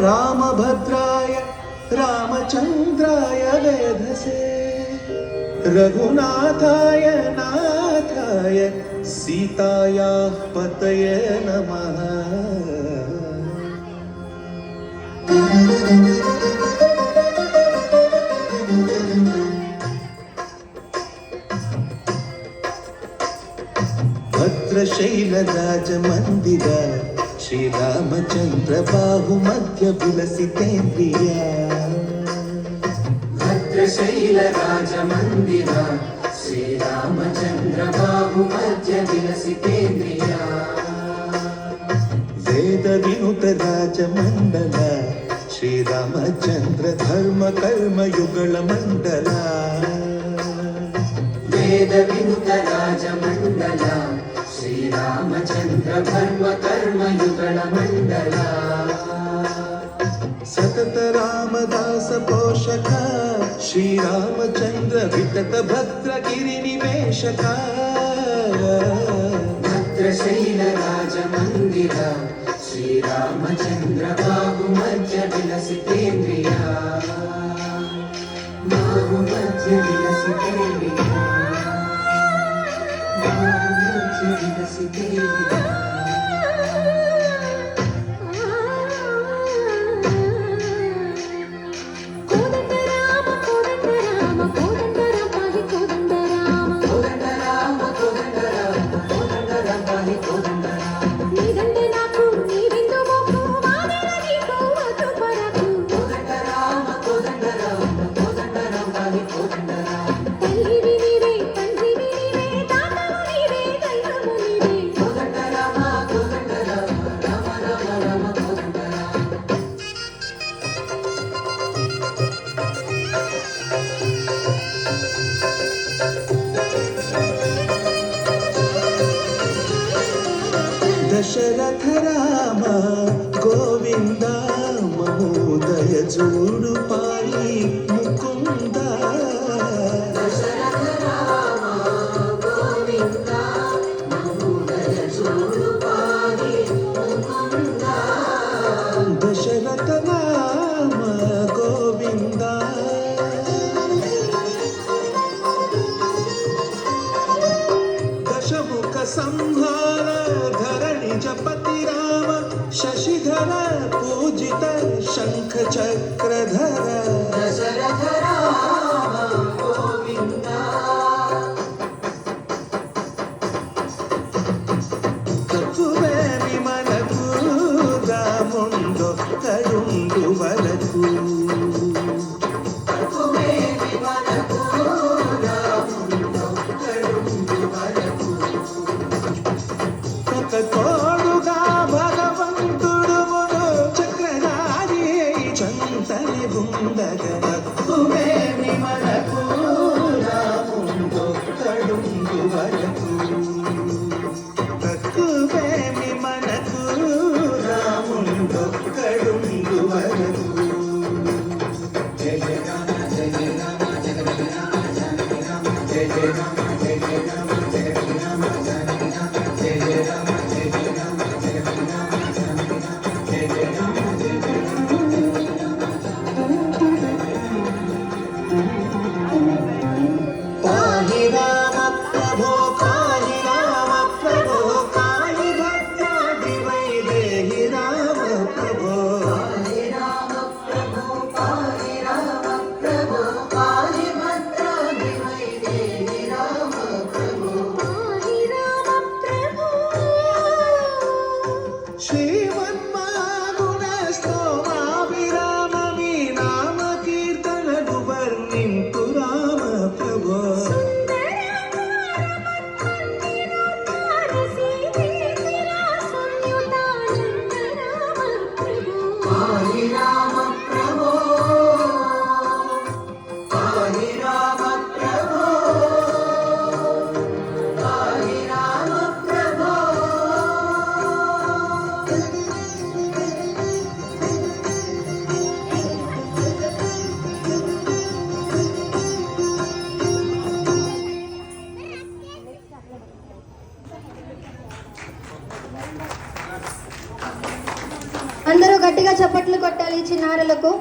रामभद्राय रामचन्द्राय वेधसे रघुनाथाय नाथाय सीतायाः पतये नमः। भद्रशैलराजमन्दिर श्रीरामचन्द्र बाहुमध्य विलसितेन्द्रिय भद्रशैलराजमन्दिर श्रीरामचन्द्र बाहुमध्य विलसितेन्द्रिय वेदविनुत राजमण्डल श्रीरामचन्द्र धर्म कर्म युगल मण्डल वेदविनुत राजमण्डल श्रीरामचन्द्र धर्म कर्म युगल मण्डल सतत रामदास पोषक श्रीरामचन्द्र वितत भद्र गिरिनिवेशक भद्रशैलराजमन्दिर श्रीरामचन्द्र बाहुमध्य विलसितेन्द्रिय बाहुमध्य विलसितेन्द्रिय बाहुमध्य विलसितेन्द्रिय। दशरथ राम गोविंद महोदय जोडु पाई मुकुंद दशरथ राम गोविंद महोदय जोडु पाई मुकुंद दशरथ राम गोविंद दशमुख संहार जपति राम शशिधर पूजित शंख चक्रधर दशरथ राम गोविंद तत्वೇ విమలకు రాముండు కడుండు వరకు తత్వే విమలకు రాముండు కడుండు వరకు తోడుగా భగవంతుడు చక్రధారి చంతని బుందగ తత్వే విమలకు రాముండు కడుండు వరకు తక్కువేమి మనకు రాముండు కడుండు వరకు జయ జయ రామ జయ రామ జయ రామ జయ రామ జయ రామ జయ రామ జయ రామ జయ రామ జయ రామ జయ రామ జయ రామ पाहि राम प्रभो पाहि राम प्रभो पाहि भक्तादि वैदेहि राम प्रभो पाहि राम చిన్నారులకు